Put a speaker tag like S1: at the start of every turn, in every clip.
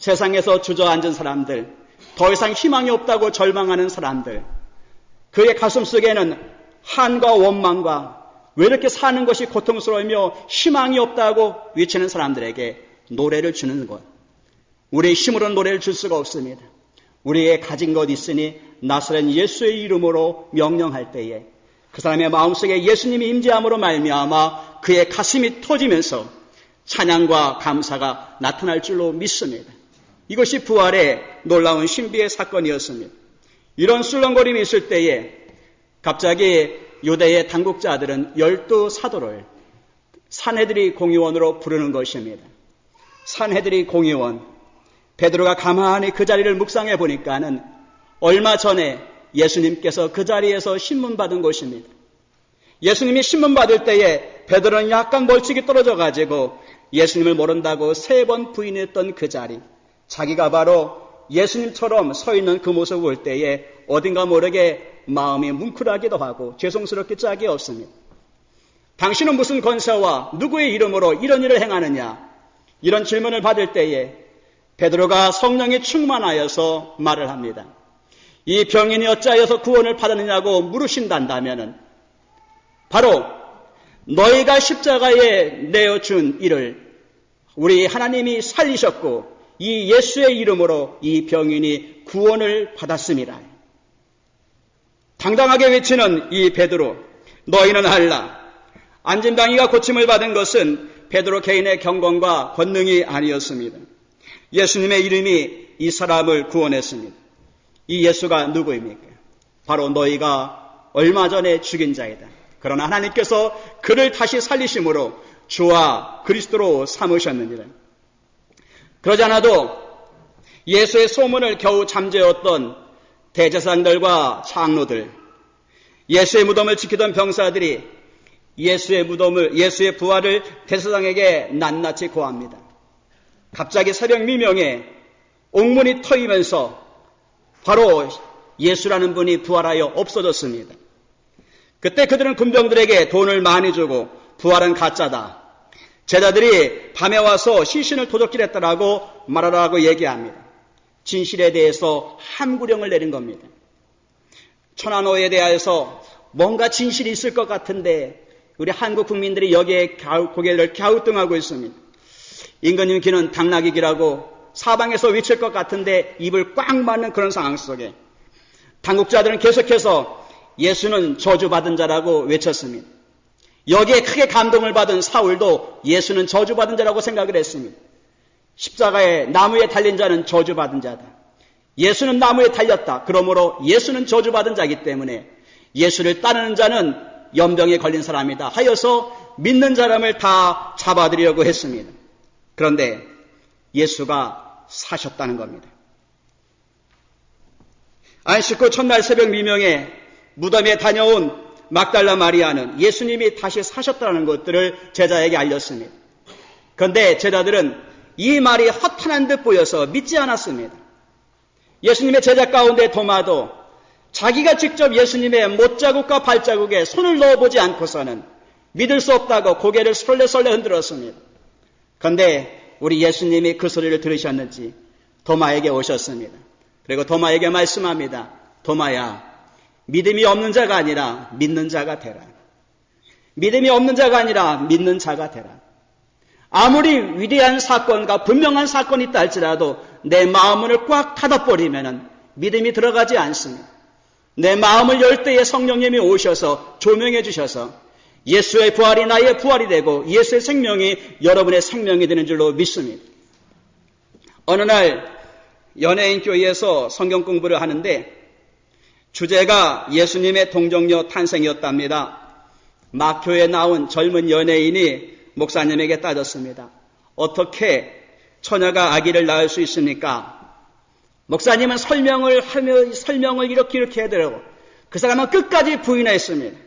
S1: 세상에서 주저앉은 사람들, 더 이상 희망이 없다고 절망하는 사람들, 그의 가슴 속에는 한과 원망과 왜 이렇게 사는 것이 고통스러우며 희망이 없다고 외치는 사람들에게 노래를 주는 것. 우리의 힘으로는 노래를 줄 수가 없습니다. 우리의 가진 것 있으니 나사렛 예수의 이름으로 명령할 때에 그 사람의 마음속에 예수님이 임재함으로 말미암아 그의 가슴이 터지면서 찬양과 감사가 나타날 줄로 믿습니다. 이것이 부활의 놀라운 신비의 사건이었습니다. 이런 술렁거림이 있을 때에 갑자기 유대의 당국자들은 12사도를 산헤드린 공의원으로 부르는 것입니다. 산헤드린 공의원, 베드로가 가만히 그 자리를 묵상해 보니까는 얼마 전에 예수님께서 그 자리에서 신문받은 것입니다. 예수님이 신문받을 때에 베드로는 약간 멀찍이 떨어져 가지고 예수님을 모른다고 3번 부인했던 그 자리, 자기가 바로 예수님처럼 서 있는 그 모습을 볼 때에 어딘가 모르게 마음이 뭉클하기도 하고 죄송스럽기 짝이 없습니다. 당신은 무슨 권세와 누구의 이름으로 이런 일을 행하느냐? 이런 질문을 받을 때에 베드로가 성령이 충만하여서 말을 합니다. 이 병인이 어찌하여서 구원을 받았느냐고 물으신단다면은 바로 너희가 십자가에 내어준 이를 우리 하나님이 살리셨고 이 예수의 이름으로 이 병인이 구원을 받았습니다. 당당하게 외치는 이 베드로, 너희는 알라. 안진뱅이가 고침을 받은 것은 베드로 개인의 경건과 권능이 아니었습니다. 예수님의 이름이 이 사람을 구원했습니다. 이 예수가 누구입니까? 바로 너희가 얼마 전에 죽인 자이다. 그러나 하나님께서 그를 다시 살리심으로 주와 그리스도로 삼으셨느니라. 그러지 않아도 예수의 소문을 겨우 잠재웠던 대제사장들과 장로들, 예수의 무덤을 지키던 병사들이 예수의 부활을 대제사장에게 낱낱이 고합니다. 갑자기 새벽 미명에 옥문이 터이면서 바로 예수라는 분이 부활하여 없어졌습니다. 그때 그들은 군병들에게 돈을 많이 주고 부활은 가짜다. 제자들이 밤에 와서 시신을 도적질했다라고 말하라고 얘기합니다. 진실에 대해서 함구령을 내린 겁니다. 천안호에 대해서 뭔가 진실이 있을 것 같은데 우리 한국 국민들이 여기에 고개를 갸우뚱하고 있습니다. 임금님 귀는 당나귀 귀라고 사방에서 외칠 것 같은데 입을 꽉 막는 그런 상황 속에 당국자들은 계속해서 예수는 저주받은 자라고 외쳤습니다. 여기에 크게 감동을 받은 사울도 예수는 저주받은 자라고 생각을 했습니다. 십자가에 나무에 달린 자는 저주받은 자다. 예수는 나무에 달렸다. 그러므로 예수는 저주받은 자이기 때문에 예수를 따르는 자는 연병에 걸린 사람이다 하여서 믿는 사람을 다 잡아들이려고 했습니다. 그런데 예수가 사셨다는 겁니다. 안식 후 첫날 새벽 미명에 무덤에 다녀온 막달라 마리아는 예수님이 다시 사셨다는 것들을 제자에게 알렸습니다. 그런데 제자들은 이 말이 허탄한 듯 보여서 믿지 않았습니다. 예수님의 제자 가운데 도마도 자기가 직접 예수님의 못자국과 발자국에 손을 넣어보지 않고서는 믿을 수 없다고 고개를 설레설레 흔들었습니다. 그런데 우리 예수님이 그 소리를 들으셨는지 도마에게 오셨습니다. 그리고 도마에게 말씀합니다. 도마야, 믿음이 없는 자가 아니라 믿는 자가 되라. 믿음이 없는 자가 아니라 믿는 자가 되라. 아무리 위대한 사건과 분명한 사건이 있다 할지라도 내 마음을 꽉 닫아버리면 믿음이 들어가지 않습니다. 내 마음을 열 때에 성령님이 오셔서 조명해 주셔서 예수의 부활이 나의 부활이 되고 예수의 생명이 여러분의 생명이 되는 줄로 믿습니다. 어느 날 연예인 교회에서 성경 공부를 하는데 주제가 예수님의 동정녀 탄생이었답니다. 막 교회에 나온 젊은 연예인이 목사님에게 따졌습니다. 어떻게 처녀가 아기를 낳을 수 있습니까? 목사님은 설명을 이렇게 해드리고 그 사람은 끝까지 부인했습니다.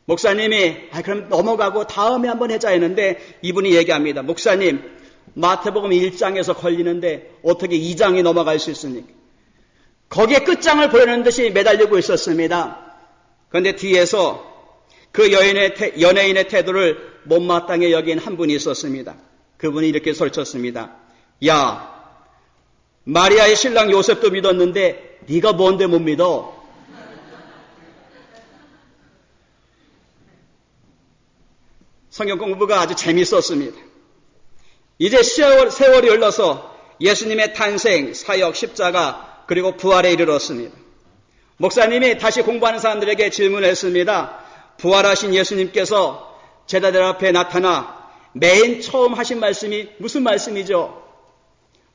S1: 목사님이 그럼 넘어가고 다음에 한번 하자 했는데 이분이 얘기합니다. 목사님, 마태복음 1장에서 걸리는데 어떻게 2장이 넘어갈 수 있습니까? 거기에 끝장을 보려는 듯이 매달리고 있었습니다. 그런데 뒤에서 그 연예인의 태도를 못마땅해 여긴 한 분이 있었습니다. 그분이 이렇게 소리쳤습니다. 야, 마리아의 신랑 요셉도 믿었는데 네가 뭔데 못 믿어? 성경 공부가 아주 재밌었습니다. 이제 세월이 흘러서 예수님의 탄생, 사역, 십자가 그리고 부활에 이르렀습니다. 목사님이 다시 공부하는 사람들에게 질문했습니다. 부활하신 예수님께서 제자들 앞에 나타나 맨 처음 하신 말씀이 무슨 말씀이죠?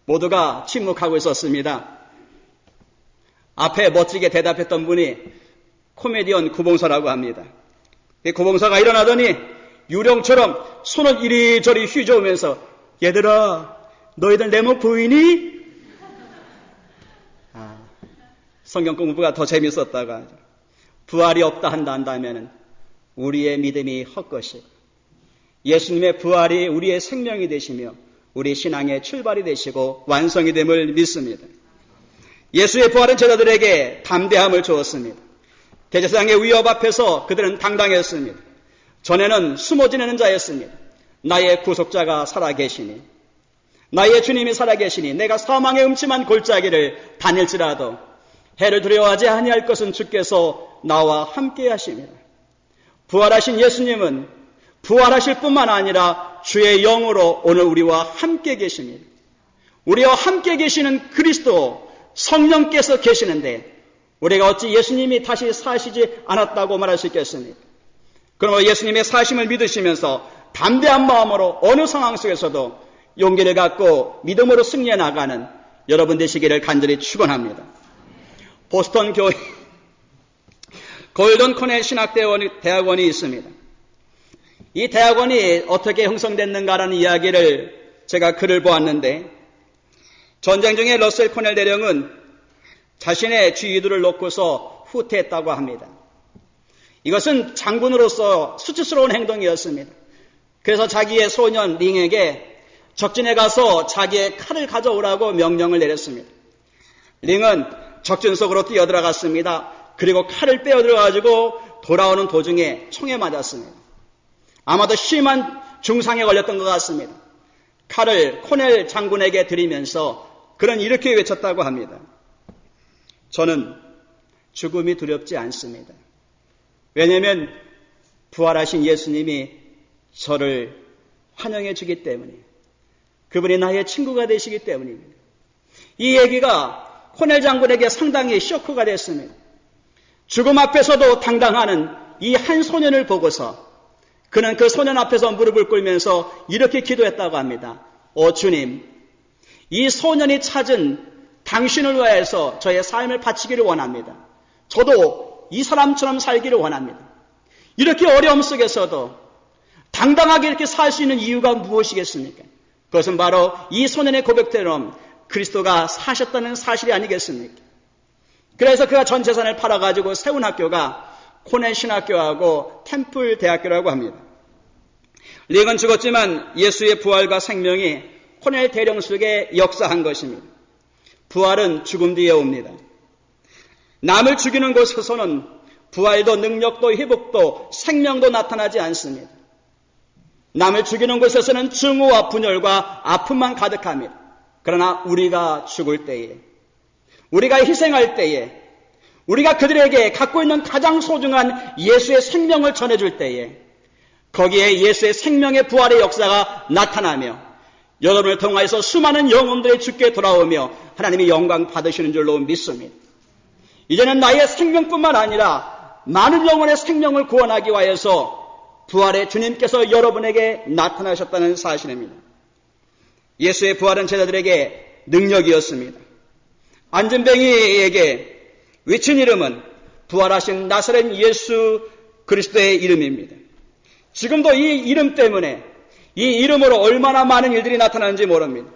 S1: 모두가 침묵하고 있었습니다. 앞에 멋지게 대답했던 분이 코미디언 구봉서라고 합니다. 구봉서가 일어나더니 유령처럼 손을 이리저리 휘저으면서 얘들아 너희들 내 몸 보이니? 성경 공부가 더 재밌었다가 부활이 없다 한다면 우리의 믿음이 헛것이고 예수님의 부활이 우리의 생명이 되시며 우리 신앙의 출발이 되시고 완성이 됨을 믿습니다. 예수의 부활은 제자들에게 담대함을 주었습니다. 대제사장의 위협 앞에서 그들은 당당했습니다. 전에는 숨어 지내는 자였습니다. 나의 구속자가 살아계시니 나의 주님이 살아계시니 내가 사망의 음침한 골짜기를 다닐지라도 해를 두려워하지 아니할 것은 주께서 나와 함께 하십니다. 부활하신 예수님은 부활하실 뿐만 아니라 주의 영으로 오늘 우리와 함께 계십니다. 우리와 함께 계시는 그리스도 성령께서 계시는데 우리가 어찌 예수님이 다시 사시지 않았다고 말할 수 있겠습니까? 그러므로 예수님의 사심을 믿으시면서 담대한 마음으로 어느 상황 속에서도 용기를 갖고 믿음으로 승리해 나가는 여러분 되시기를 간절히 축원합니다. 보스턴 교회 골든 코넬 신학대학원이 있습니다. 이 대학원이 어떻게 형성됐는가라는 이야기를 제가 글을 보았는데 전쟁 중에 러셀 코넬 대령은 자신의 주의도를 놓고서 후퇴했다고 합니다. 이것은 장군으로서 수치스러운 행동이었습니다. 그래서 자기의 소년 링에게 적진에 가서 자기의 칼을 가져오라고 명령을 내렸습니다. 링은 적진 속으로 뛰어들어갔습니다. 그리고 칼을 빼어들어가지고 돌아오는 도중에 총에 맞았습니다. 아마도 심한 중상에 걸렸던 것 같습니다. 칼을 코넬 장군에게 드리면서 그는 이렇게 외쳤다고 합니다. 저는 죽음이 두렵지 않습니다. 왜냐하면 부활하신 예수님이 저를 환영해 주기 때문이에요. 그분이 나의 친구가 되시기 때문입니다. 이 얘기가 코넬 장군에게 상당히 쇼크가 됐습니다. 죽음 앞에서도 당당하는 이 한 소년을 보고서 그는 그 소년 앞에서 무릎을 꿇으면서 이렇게 기도했다고 합니다. 오 주님, 이 소년이 찾은 당신을 위해서 저의 삶을 바치기를 원합니다. 저도 이 사람처럼 살기를 원합니다. 이렇게 어려움 속에서도 당당하게 이렇게 살 수 있는 이유가 무엇이겠습니까? 그것은 바로 이 소년의 고백대로 그리스도가 사셨다는 사실이 아니겠습니까? 그래서 그가 전 재산을 팔아가지고 세운 학교가 코넬 신학교하고 템플 대학교라고 합니다. 링은 죽었지만 예수의 부활과 생명이 코넬 대령 속에 역사한 것입니다. 부활은 죽음 뒤에 옵니다. 남을 죽이는 곳에서는 부활도 능력도 회복도 생명도 나타나지 않습니다. 남을 죽이는 곳에서는 증오와 분열과 아픔만 가득합니다. 그러나 우리가 죽을 때에, 우리가 희생할 때에, 우리가 그들에게 갖고 있는 가장 소중한 예수의 생명을 전해줄 때에 거기에 예수의 생명의 부활의 역사가 나타나며 여러분을 통하여서 수많은 영혼들이 주께 돌아오며 하나님이 영광 받으시는 줄로 믿습니다. 이제는 나의 생명뿐만 아니라 많은 영혼의 생명을 구원하기 위하여서 부활의 주님께서 여러분에게 나타나셨다는 사실입니다. 예수의 부활은 제자들에게 능력이었습니다. 안전뱅이에게 외친 이름은 부활하신 나사렛 예수 그리스도의 이름입니다. 지금도 이 이름 때문에 이 이름으로 얼마나 많은 일들이 나타나는지 모릅니다.